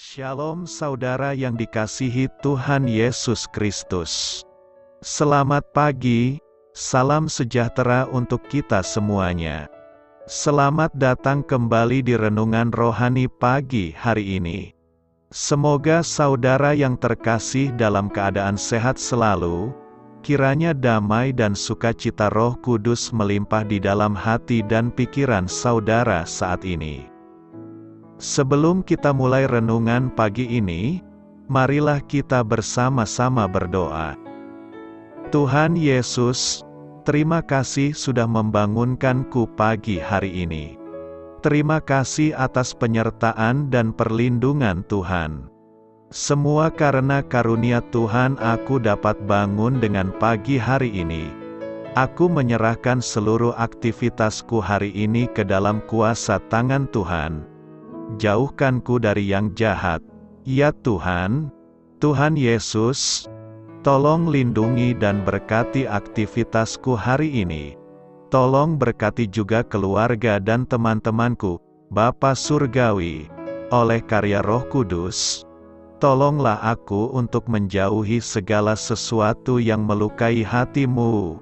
Shalom saudara yang dikasihi Tuhan Yesus Kristus. Selamat pagi, salam sejahtera untuk kita semuanya. Selamat datang kembali di Renungan Rohani pagi hari ini. Semoga saudara yang terkasih dalam keadaan sehat selalu, kiranya damai dan sukacita Roh Kudus melimpah di dalam hati dan pikiran saudara saat ini. Sebelum kita mulai renungan pagi ini, marilah kita bersama-sama berdoa. Tuhan Yesus, terima kasih sudah membangunkanku pagi hari ini. Terima kasih atas penyertaan dan perlindungan Tuhan. Semua karena karunia Tuhan aku dapat bangun dengan pagi hari ini. Aku menyerahkan seluruh aktivitasku hari ini ke dalam kuasa tangan Tuhan. Jauhkanku dari yang jahat, ya Tuhan. Tuhan Yesus, tolong lindungi dan berkati aktivitasku hari ini. Tolong berkati juga keluarga dan teman-temanku, Bapa Surgawi, oleh karya Roh Kudus. Tolonglah aku untuk menjauhi segala sesuatu yang melukai hati-Mu.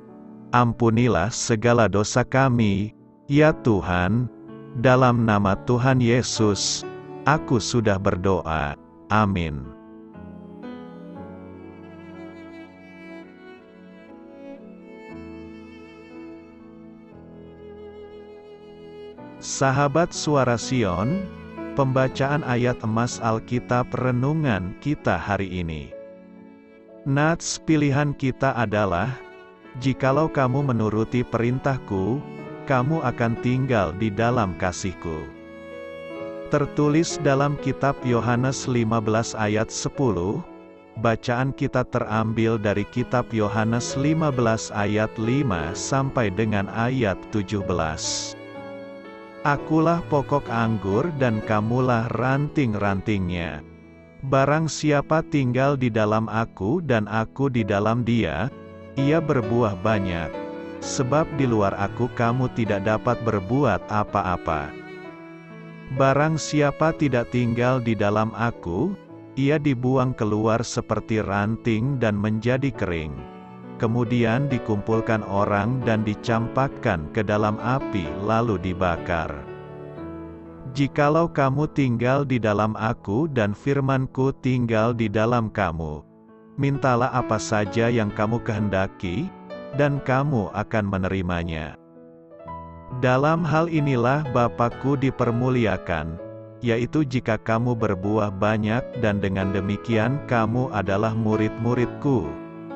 Ampunilah segala dosa kami, ya Tuhan. Dalam nama Tuhan Yesus, aku sudah berdoa. Amin. Sahabat Suara Sion, pembacaan ayat emas Alkitab renungan kita hari ini. Nats pilihan kita adalah, jikalau kamu menuruti perintahku, kamu akan tinggal di dalam kasih-Ku. Tertulis dalam kitab Yohanes 15 ayat 10, bacaan kita terambil dari kitab Yohanes 15 ayat 5 sampai dengan ayat 17. Akulah pokok anggur dan kamulah ranting-rantingnya. Barang siapa tinggal di dalam aku dan aku di dalam dia, ia berbuah banyak. Sebab di luar aku kamu tidak dapat berbuat apa-apa. Barang siapa tidak tinggal di dalam aku, ia dibuang keluar seperti ranting dan menjadi kering. Kemudian dikumpulkan orang dan dicampakkan ke dalam api lalu dibakar. Jikalau kamu tinggal di dalam aku dan firman-Ku tinggal di dalam kamu, mintalah apa saja yang kamu kehendaki, dan kamu akan menerimanya. Dalam hal inilah Bapa-Ku dipermuliakan, yaitu jika kamu berbuah banyak dan dengan demikian kamu adalah murid-murid-Ku.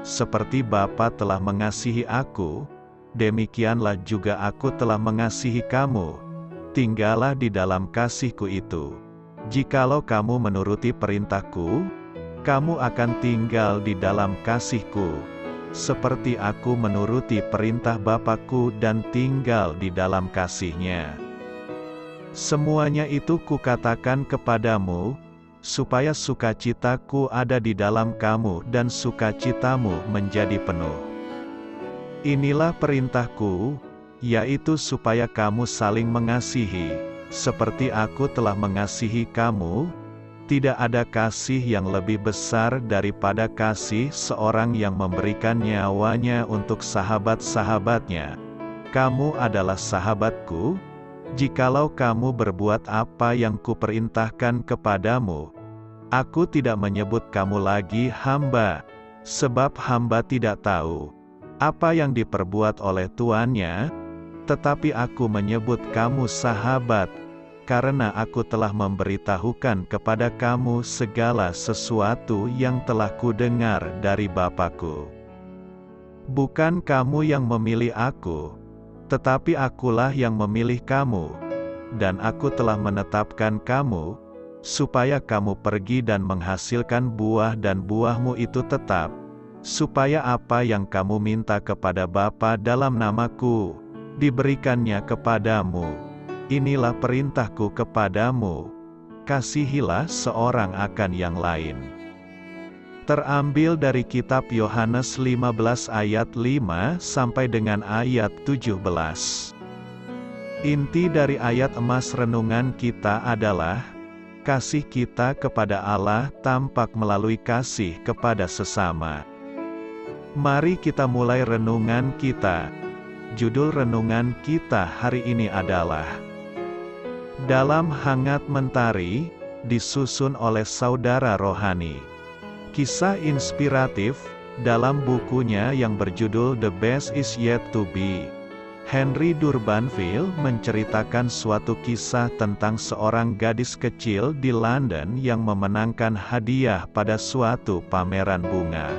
Seperti Bapa telah mengasihi aku, demikianlah juga aku telah mengasihi kamu. Tinggallah di dalam kasih-Ku itu. Jikalau kamu menuruti perintah-Ku, kamu akan tinggal di dalam kasih-Ku. Seperti aku menuruti perintah Bapa-Ku dan tinggal di dalam kasih-Nya. Semuanya itu kukatakan kepadamu, supaya sukacita-Ku ada di dalam kamu dan sukacitamu menjadi penuh. Inilah perintah-Ku, yaitu supaya kamu saling mengasihi, seperti aku telah mengasihi kamu. Tidak ada kasih yang lebih besar daripada kasih seorang yang memberikan nyawanya untuk sahabat-sahabatnya. Kamu adalah sahabatku, jikalau kamu berbuat apa yang kuperintahkan kepadamu. Aku tidak menyebut kamu lagi hamba, sebab hamba tidak tahu apa yang diperbuat oleh tuannya, tetapi aku menyebut kamu sahabat, karena aku telah memberitahukan kepada kamu segala sesuatu yang telah kudengar dari Bapa-Ku. Bukan kamu yang memilih aku, tetapi akulah yang memilih kamu, dan aku telah menetapkan kamu, supaya kamu pergi dan menghasilkan buah dan buahmu itu tetap, supaya apa yang kamu minta kepada Bapa dalam nama-Ku, diberikannya kepadamu. Inilah perintah-Ku kepadamu, kasihilah seorang akan yang lain. Terambil dari kitab Yohanes 15 ayat 5 sampai dengan ayat 17. Inti dari ayat emas renungan kita adalah, kasih kita kepada Allah tampak melalui kasih kepada sesama. Mari kita mulai renungan kita. Judul renungan kita hari ini adalah Dalam Hangat Mentari, disusun oleh Saudara Rohani. Kisah inspiratif dalam bukunya yang berjudul The Best Is Yet to Be. Henry Durbanville menceritakan suatu kisah tentang seorang gadis kecil di London yang memenangkan hadiah pada suatu pameran bunga.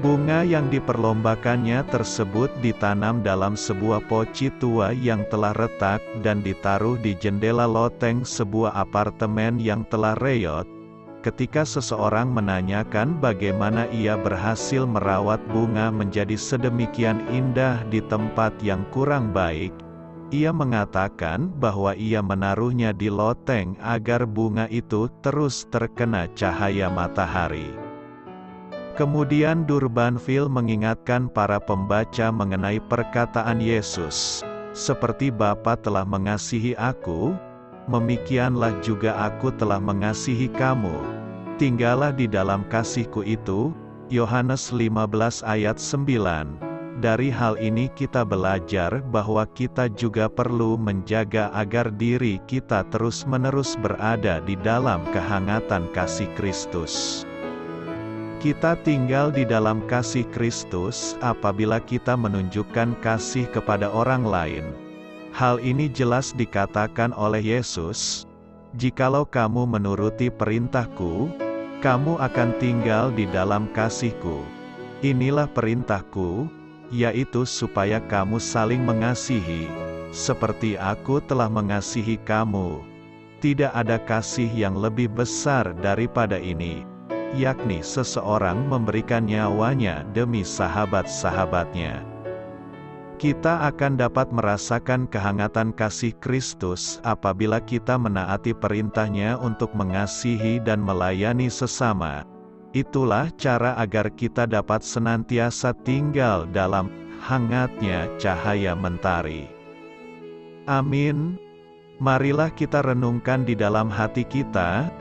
Bunga yang diperlombakannya tersebut ditanam dalam sebuah poci tua yang telah retak dan ditaruh di jendela loteng sebuah apartemen yang telah reot. Ketika seseorang menanyakan bagaimana ia berhasil merawat bunga menjadi sedemikian indah di tempat yang kurang baik, ia mengatakan bahwa ia menaruhnya di loteng agar bunga itu terus terkena cahaya matahari. Kemudian Durbanville mengingatkan para pembaca mengenai perkataan Yesus, "Seperti Bapa telah mengasihi aku, demikianlah juga aku telah mengasihi kamu. Tinggallah di dalam kasih-Ku itu." Yohanes 15 ayat 9. Dari hal ini kita belajar bahwa kita juga perlu menjaga agar diri kita terus-menerus berada di dalam kehangatan kasih Kristus. Kita tinggal di dalam kasih Kristus apabila kita menunjukkan kasih kepada orang lain. Hal ini jelas dikatakan oleh Yesus, "Jikalau kamu menuruti perintah-Ku, kamu akan tinggal di dalam kasih-Ku. Inilah perintah-Ku, yaitu supaya kamu saling mengasihi, seperti Aku telah mengasihi kamu. Tidak ada kasih yang lebih besar daripada ini, yakni seseorang memberikan nyawanya demi sahabat-sahabatnya." Kita akan dapat merasakan kehangatan kasih Kristus apabila kita menaati perintah-Nya untuk mengasihi dan melayani sesama. Itulah cara agar kita dapat senantiasa tinggal dalam hangatnya cahaya mentari. Amin. Marilah kita renungkan di dalam hati kita.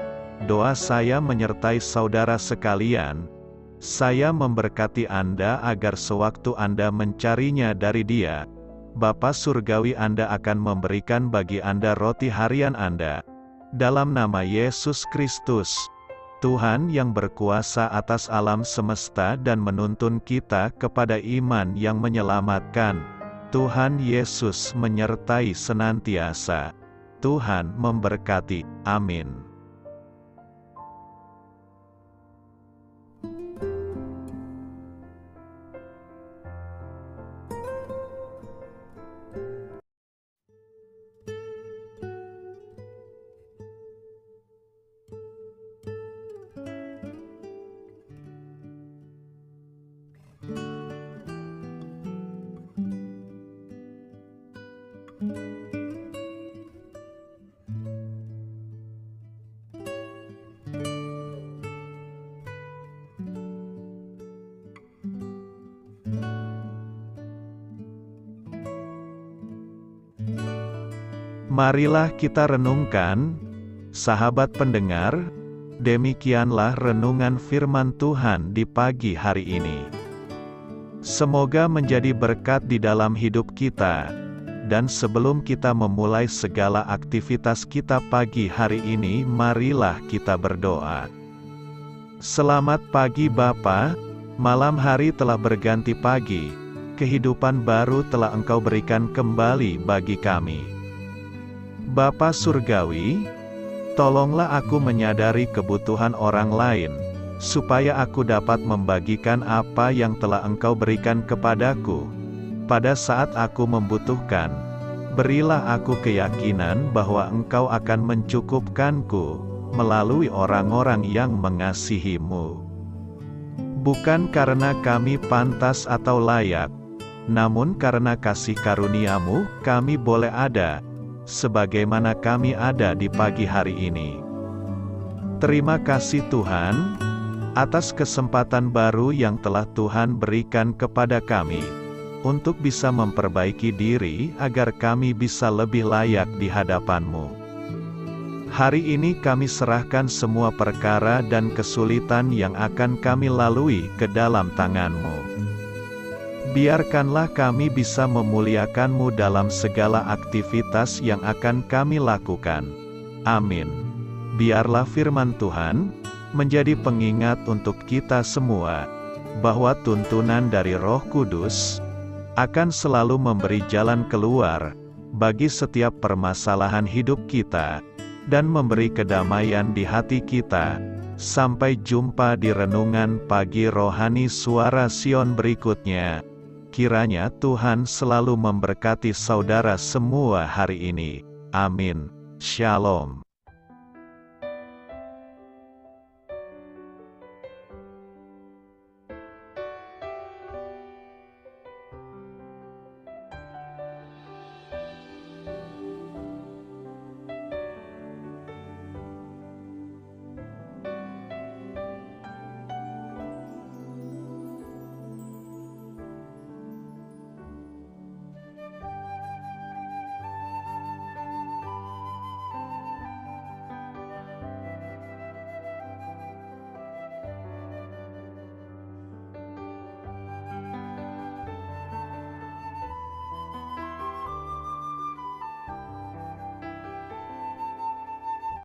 Doa saya menyertai saudara sekalian. Saya memberkati Anda agar sewaktu Anda mencarinya dari Dia, Bapa Surgawi Anda akan memberikan bagi Anda roti harian Anda. Dalam nama Yesus Kristus, Tuhan yang berkuasa atas alam semesta dan menuntun kita kepada iman yang menyelamatkan, Tuhan Yesus menyertai senantiasa. Tuhan memberkati. Amin. Marilah kita renungkan, sahabat pendengar, demikianlah renungan firman Tuhan di pagi hari ini. Semoga menjadi berkat di dalam hidup kita, dan sebelum kita memulai segala aktivitas kita pagi hari ini, marilah kita berdoa. Selamat pagi Bapa, malam hari telah berganti pagi, kehidupan baru telah Engkau berikan kembali bagi kami. Bapa Surgawi, tolonglah aku menyadari kebutuhan orang lain, supaya aku dapat membagikan apa yang telah Engkau berikan kepadaku. Pada saat aku membutuhkan, berilah aku keyakinan bahwa Engkau akan mencukupkanku, melalui orang-orang yang mengasihi-Mu. Bukan karena kami pantas atau layak, namun karena kasih karunia-Mu, kami boleh ada, sebagaimana kami ada di pagi hari ini. Terima kasih Tuhan, atas kesempatan baru yang telah Tuhan berikan kepada kami, untuk bisa memperbaiki diri agar kami bisa lebih layak di hadapan-Mu. Hari ini kami serahkan semua perkara dan kesulitan yang akan kami lalui ke dalam tangan-Mu. Biarkanlah kami bisa memuliakan-Mu dalam segala aktivitas yang akan kami lakukan. Amin. Biarlah firman Tuhan menjadi pengingat untuk kita semua, bahwa tuntunan dari Roh Kudus akan selalu memberi jalan keluar bagi setiap permasalahan hidup kita, dan memberi kedamaian di hati kita. Sampai jumpa di renungan pagi rohani Suara Sion berikutnya. Kiranya Tuhan selalu memberkati saudara semua hari ini. Amin. Shalom.